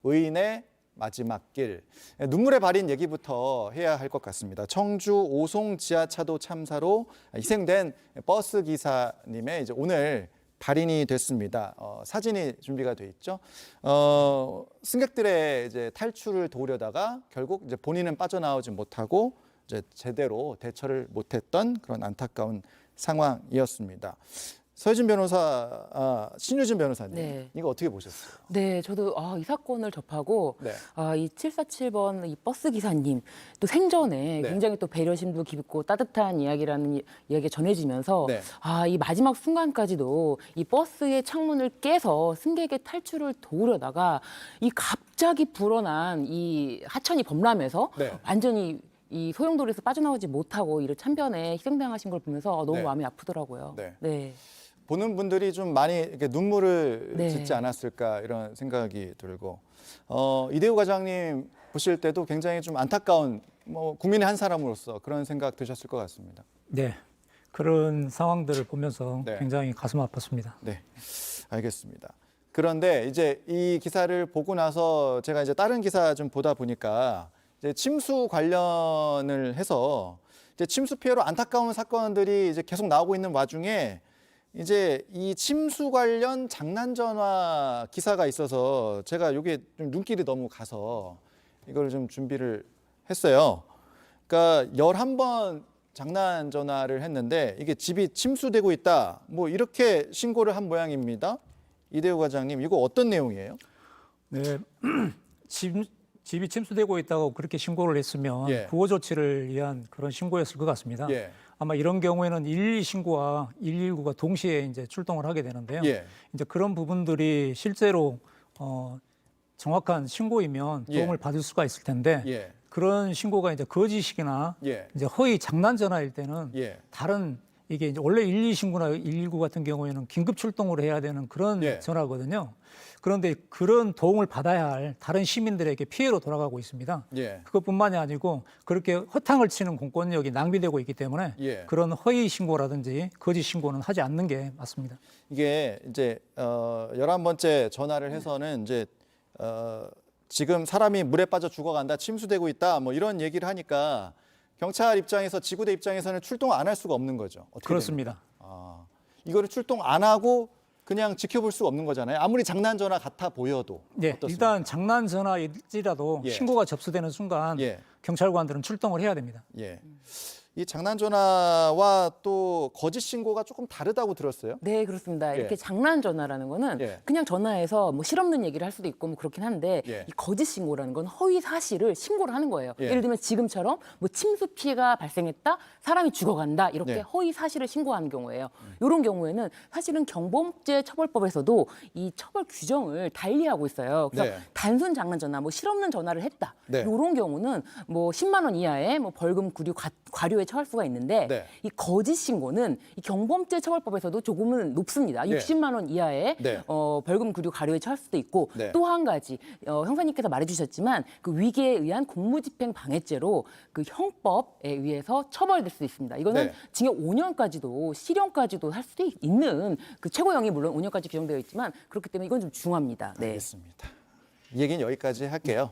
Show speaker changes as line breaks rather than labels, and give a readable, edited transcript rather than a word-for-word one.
의인의 마지막 길. 눈물의 발인 얘기부터 해야 할 것 같습니다. 청주 오송 지하차도 참사로 희생된 버스 기사님의 이제 오늘 발인이 됐습니다. 사진이 준비가 돼 있죠. 승객들의 이제 탈출을 도우려다가 결국 이제 본인은 빠져나오지 못하고 이제 제대로 대처를 못했던 그런 안타까운 상황이었습니다. 서유진 변호사, 신유진 변호사님,
네.
이거 어떻게 보셨어요?
네, 저도 이 사건을 접하고
네.
이 747번 이 버스 기사님 또 생전에
네.
굉장히 또 배려심도 깊고 따뜻한 이야기라는 이야기가 전해지면서
네.
이 마지막 순간까지도 이 버스의 창문을 깨서 승객의 탈출을 도우려다가 이 갑자기 불어난 이 하천이 범람해서
네.
완전히 이 소용돌이에서 빠져나오지 못하고 이를 찬변에 희생당하신 걸 보면서 너무
네.
마음이 아프더라고요.
네.
네.
보는 분들이 좀 많이 이렇게 눈물을
네.
짓지 않았을까 이런 생각이 들고 이대우 과장님 보실 때도 굉장히 좀 안타까운 국민의 한 사람으로서 그런 생각 드셨을 것 같습니다.
네, 그런 상황들을 보면서
네.
굉장히 가슴 아팠습니다.
네, 알겠습니다. 그런데 이제 이 기사를 보고 나서 제가 이제 다른 기사 좀 보다 보니까 이제 침수 관련을 해서 이제 침수 피해로 안타까운 사건들이 이제 계속 나오고 있는 와중에 이제 이 침수 관련 장난 전화 기사가 있어서 제가 이게 좀 눈길이 너무 가서 이걸 좀 준비를 했어요. 그러니까 11번 장난 전화를 했는데 이게 집이 침수되고 있다. 뭐 이렇게 신고를 한 모양입니다. 이대우 과장님, 이거 어떤 내용이에요?
네, 집이 침수되고 있다고 그렇게 신고를 했으면
예.
구호 조치를 위한 그런 신고였을 것 같습니다.
예.
아마 이런 경우에는 112 신고와 119가 동시에 이제 출동을 하게 되는데요.
예.
이제 그런 부분들이 실제로 정확한 신고이면 도움을
예.
받을 수가 있을 텐데
예.
그런 신고가 이제 거짓이거나
예.
이제 허위 장난 전화일 때는
예.
다른 이게 이제 원래 112 신고나 119 같은 경우에는 긴급 출동을 해야 되는 그런
예.
전화거든요. 그런데 그런 도움을 받아야 할 다른 시민들에게 피해로 돌아가고 있습니다.
예.
그것뿐만이 아니고 그렇게 허탕을 치는 공권력이 낭비되고 있기 때문에
예.
그런 허위 신고라든지 거짓 신고는 하지 않는 게 맞습니다.
이게 이제 11번째 전화를 해서는 이제 지금 사람이 물에 빠져 죽어간다, 침수되고 있다, 뭐 이런 얘기를 하니까 경찰 입장에서 지구대 입장에서는 출동 안 할 수가 없는 거죠. 어떻게
그렇습니다.
됩니까? 이거를 출동 안 하고 그냥 지켜볼 수 없는 거잖아요. 아무리 장난 전화 같아 보여도.
네,
어떻습니까?
일단 장난 전화일지라도
예.
신고가 접수되는 순간
예.
경찰관들은 출동을 해야 됩니다.
예. 이 장난 전화와 또 거짓 신고가 조금 다르다고 들었어요.
네, 그렇습니다.
예.
이렇게 장난 전화라는 거는
예.
그냥 전화해서 뭐 실없는 얘기를 할 수도 있고 뭐 그렇긴 한데
예.
이 거짓 신고라는 건 허위 사실을 신고를 하는 거예요.
예.
예를 들면 지금처럼 뭐 침수 피해가 발생했다, 사람이 죽어간다 이렇게
네.
허위 사실을 신고하는 경우예요. 이런 경우에는 사실은 경범죄 처벌법에서도 이 처벌 규정을 달리하고 있어요. 그래서
네.
단순 장난 전화, 뭐 실없는 전화를 했다.
네.
이런 경우는 뭐 10만 원 이하의 뭐 벌금, 구류, 과료에 처할 수가 있는데
네.
이 거짓 신고는 이 경범죄 처벌법에서도 조금은 높습니다.
네.
60만 원 이하의
네.
벌금, 구류, 과료에 처할 수도 있고
네.
또 한 가지 형사님께서 말해주셨지만 그 위계에 의한 공무집행 방해죄로 그 형법에 의해서 처벌될 수 있습니다. 이거는
네.
징역 5년까지도 실형까지도 할 수도 있는 그 최고형이 물론 5년까지 규정되어 있지만 그렇기 때문에 이건 좀 중합니다. 네.
알겠습니다. 이 얘기는 여기까지 할게요.